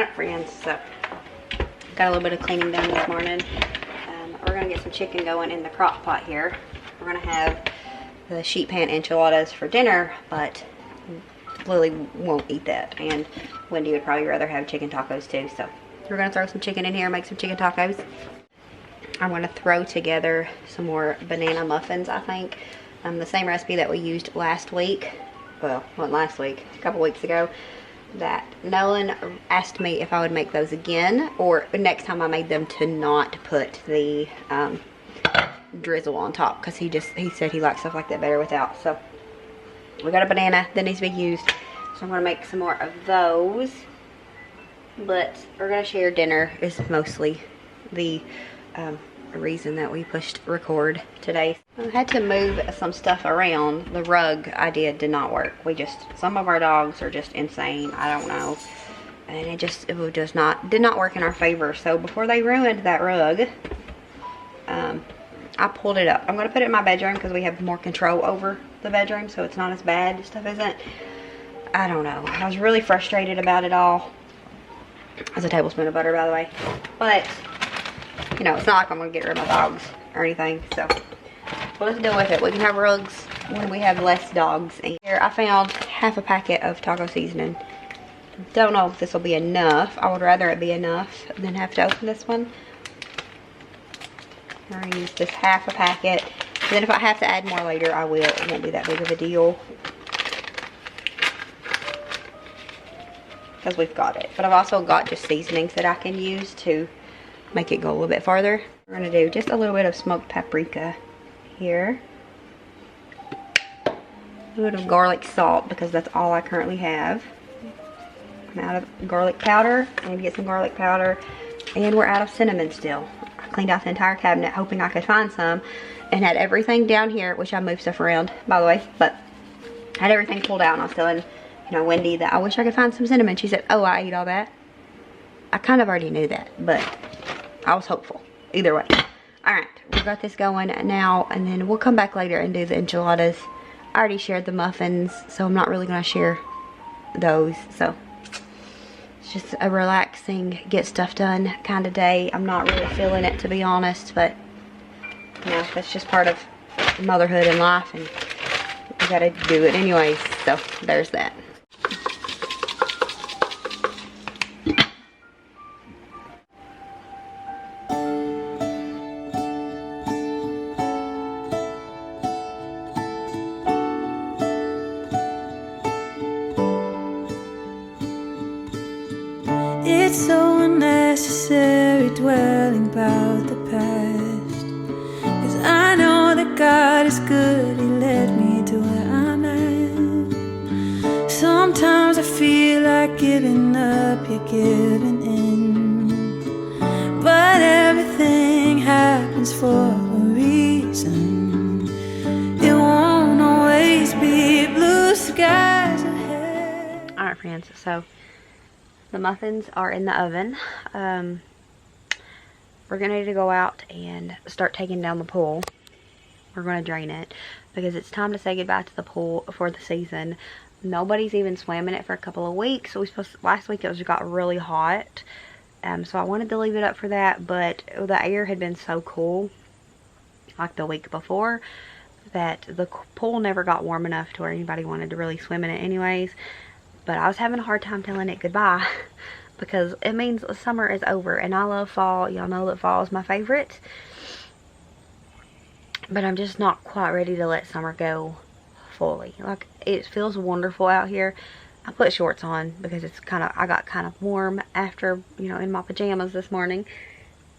Alright friends, so got a little bit of cleaning done this morning. We're going to get some chicken going in the crock pot here. We're going to have the sheet pan enchiladas for dinner, but Lily won't eat that, and Wendy would probably rather have chicken tacos too. So we're going to throw some chicken in here and make some chicken tacos. I'm going to throw together some more banana muffins, I think. The same recipe that we used last week. Well, not last week, a couple weeks ago. That Nolan asked me if I would make those again, or next time I made them to not put the drizzle on top, because he said he likes stuff like that better without. So we got a banana that needs to be used, so I'm going to make some more of those. But we're going to share dinner is mostly the reason that we pushed record today. I had to move some stuff around. The rug idea did not work. Some of our dogs are just insane. I don't know, and it did not work in our favor. So before they ruined that rug, I pulled it up. I'm going to put it in my bedroom because we have more control over the bedroom, so it's not as bad. Stuff isn't. I don't know. I was really frustrated about it all. That's a tablespoon of butter, by the way. But you know, it's not like I'm going to get rid of my dogs or anything. So well, let's deal with it. We can have rugs when we have less dogs. And here I found half a packet of taco seasoning. Don't know if this will be enough. I would rather it be enough than have to open this one. I'm going to use this half a packet. And then if I have to add more later, I will. It won't be that big of a deal, because we've got it. But I've also got just seasonings that I can use to make it go a little bit farther. We're going to do just a little bit of smoked paprika here. A little bit of garlic salt, because that's all I currently have. I'm out of garlic powder. I need to get some garlic powder. And we're out of cinnamon still. I cleaned out the entire cabinet hoping I could find some, and had everything down here, which I moved stuff around, by the way, but I had everything pulled out, and I was telling, you know, Wendy that I wish I could find some cinnamon. She said, oh, I ate all that. I kind of already knew that, but I was hopeful. Either way. Alright, we got this going now, and then we'll come back later and do the enchiladas. I already shared the muffins, so I'm not really going to share those. So it's just a relaxing, get stuff done kind of day. I'm not really feeling it, to be honest, but you know, that's just part of motherhood and life, and we got to do it anyways. So there's that. It's so unnecessary dwelling about the past, 'cause I know that God is good. He led me to where I'm at. Sometimes I feel like giving up, you're giving in, but everything happens for a reason. It won't always be blue skies ahead. Alright friends, so the muffins are in the oven. We're going to need to go out and start taking down the pool. We're going to drain it because it's time to say goodbye to the pool for the season. Nobody's even swam in it for a couple of weeks. Last week it got really hot. So I wanted to leave it up for that, but the air had been so cool like the week before that the pool never got warm enough to where anybody wanted to really swim in it anyways. But I was having a hard time telling it goodbye because it means summer is over, and I love fall. Y'all know that fall is my favorite. But I'm just not quite ready to let summer go fully. Like, it feels wonderful out here. I put shorts on because I got kind of warm after, you know, in my pajamas this morning.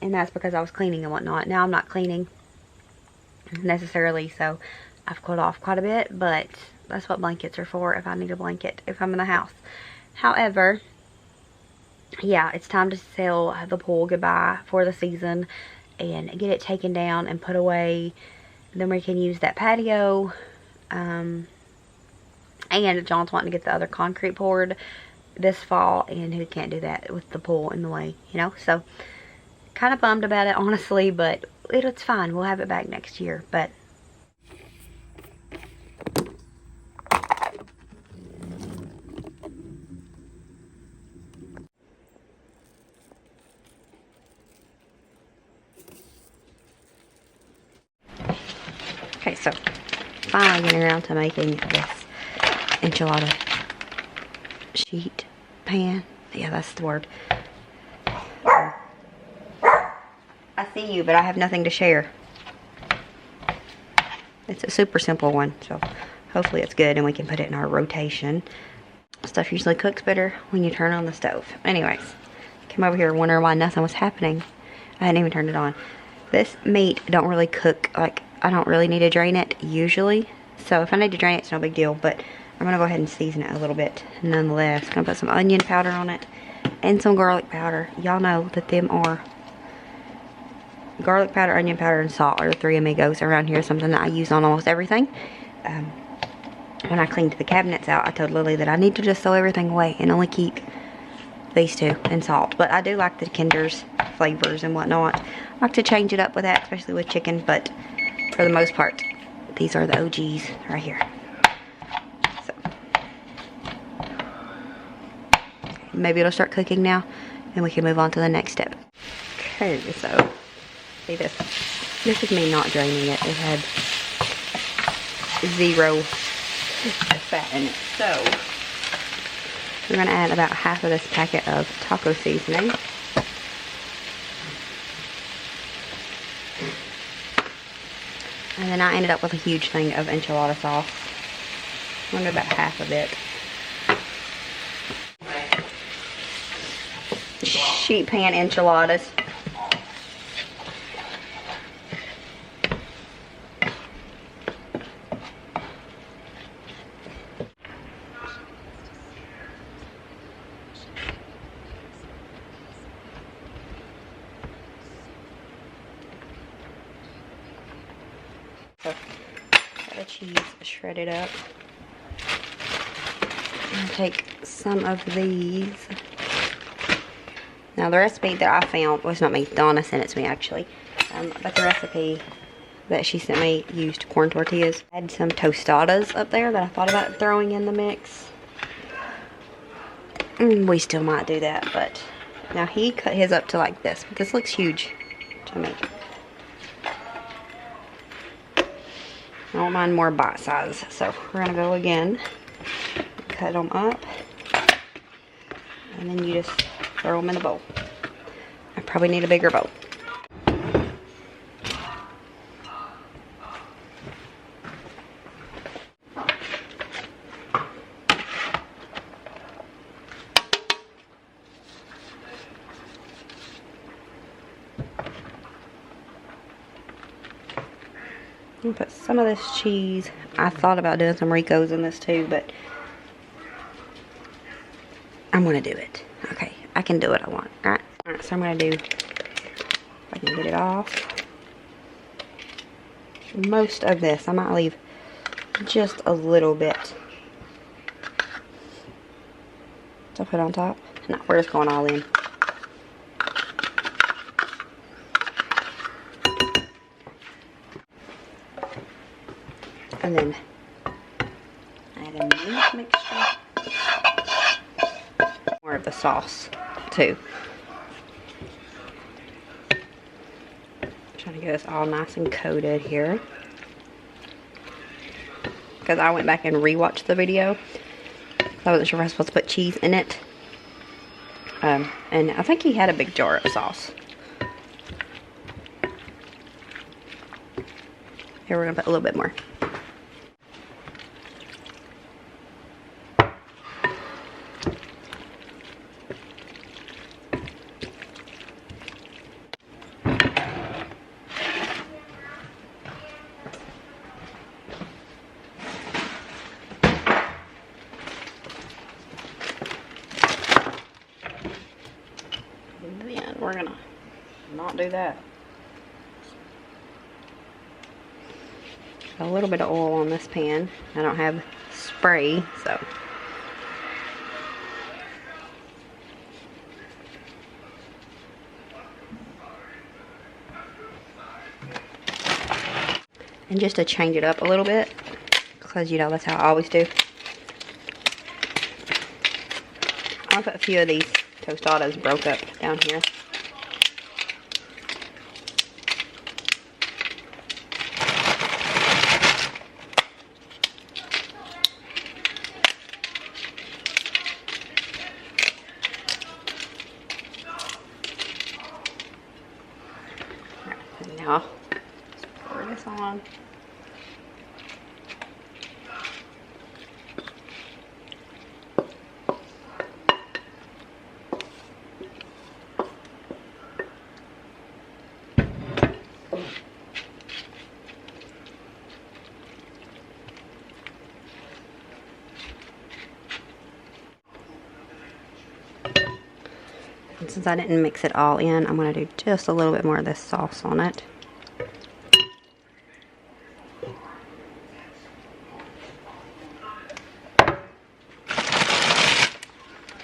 And that's because I was cleaning and whatnot. Now I'm not cleaning necessarily, so I've cooled off quite a bit, but that's what blankets are for, if I need a blanket, if I'm in the house. However, yeah, it's time to tell the pool goodbye for the season and get it taken down and put away. Then we can use that patio. And John's wanting to get the other concrete poured this fall, and he can't do that with the pool in the way, you know. So, kind of bummed about it, honestly, but it's fine. We'll have it back next year, but Okay, so finally getting around to making this enchilada sheet pan. Yeah, that's the word. I see you, but I have nothing to share. It's a super simple one, so hopefully it's good and we can put it in our rotation. Stuff usually cooks better when you turn on the stove. Anyways, came over here wondering why nothing was happening. I hadn't even turned it on. This meat don't really cook, like, I don't really need to drain it usually. So if I need to drain it, it's no big deal, but I'm gonna go ahead and season it a little bit nonetheless. Gonna put some onion powder on it and some garlic powder. Y'all know that them are garlic powder, onion powder, and salt are the three amigos around here. Something that I use on almost everything. When I cleaned the cabinets out, I told Lily that I need to just throw everything away and only keep these two and salt. But I do like the Kinder's flavors and whatnot. I like to change it up with that, especially with chicken, but for the most part, these are the OGs right here. So, maybe it'll start cooking now and we can move on to the next step. Okay, so see this. This is me not draining it. It had 0 fat in it. So we're gonna add about half of this packet of taco seasoning. And then I ended up with a huge thing of enchilada sauce. I'm gonna do about half of it. Sheet pan enchiladas. So, got the cheese shredded up. I'm gonna take some of these. Now the recipe that I found was not me. Donna sent it to me actually. But the recipe that she sent me used corn tortillas. I had some tostadas up there that I thought about throwing in the mix. We still might do that, but now he cut his up to like this. But this looks huge to me. I don't mind more bite size, so we're gonna go again, cut them up, and then you just throw them in the bowl. I probably need a bigger bowl. I'm gonna put some of this cheese. I thought about doing some Ricos in this too, but I'm gonna do it. Okay, I can do what I want. Alright, so I'm gonna do, if I can get it off, most of this. I might leave just a little bit to put on top. No, we're just going all in. And then add a meat mixture. More of the sauce too. Trying to get this all nice and coated here. Because I went back and rewatched the video. I wasn't sure if I was supposed to put cheese in it. And I think he had a big jar of sauce. Here we're going to put a little bit more. Then we're gonna not do that. A little bit of oil on this pan. I don't have spray, so. And just to change it up a little bit, because you know that's how I always do. I'll put a few of these tostadas broke up down here. Since I didn't mix it all in, I'm going to do just a little bit more of this sauce on it.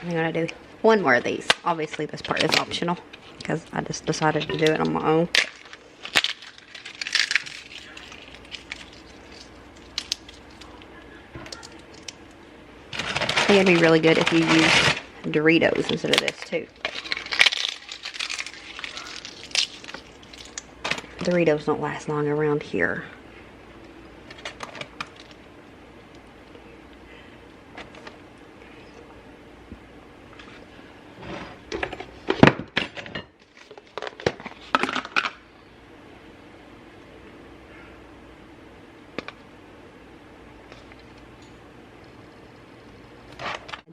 I'm going to do one more of these. Obviously, this part is optional because I just decided to do it on my own. I think it'd be really good if you use Doritos instead of this too. Doritos don't last long around here.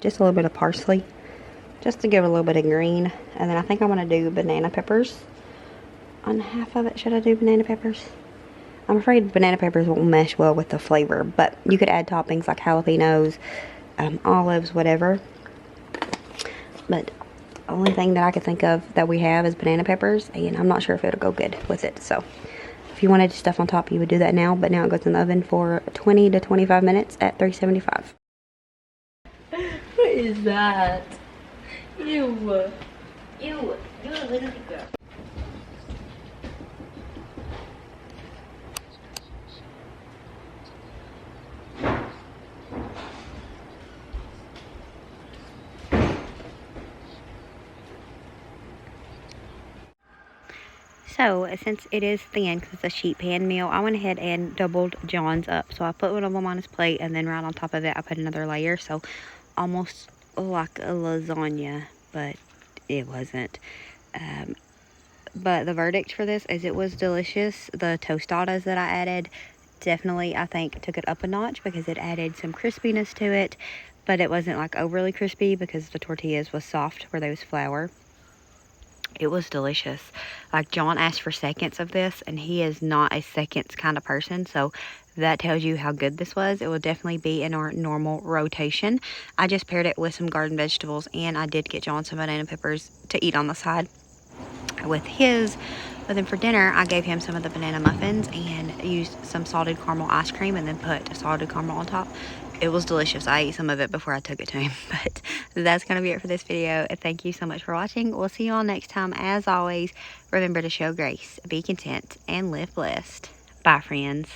Just a little bit of parsley, just to give it a little bit of green. And then I think I'm going to do banana peppers on half of it. Should I do banana peppers? I'm afraid banana peppers won't mesh well with the flavor, but you could add toppings like jalapenos, olives, whatever. But the only thing that I could think of that we have is banana peppers, and I'm not sure if it'll go good with it. So if you wanted stuff on top, you would do that now, but now it goes in the oven for 20 to 25 minutes at 375. What is that? Ew. Ew. You're a little girl. So since it is thin because it's a sheet pan meal, I went ahead and doubled John's up. So I put one of them on his plate, and then right on top of it I put another layer. So almost like a lasagna, but it wasn't. But the verdict for this is it was delicious. The tostadas that I added definitely, I think, took it up a notch because it added some crispiness to it, but it wasn't like overly crispy because the tortillas was soft where they was flour. It was delicious. Like, John asked for seconds of this, and he is not a seconds kind of person, so that tells you how good this was. It will definitely be in our normal rotation. I just paired it with some garden vegetables, and I did get John some banana peppers to eat on the side with his. But then for dinner, I gave him some of the banana muffins and used some salted caramel ice cream and then put salted caramel on top. It was delicious. I ate some of it before I took it to him. But that's going to be it for this video. Thank you so much for watching. We'll see you all next time. As always, remember to show grace, be content, and live blessed. Bye, friends.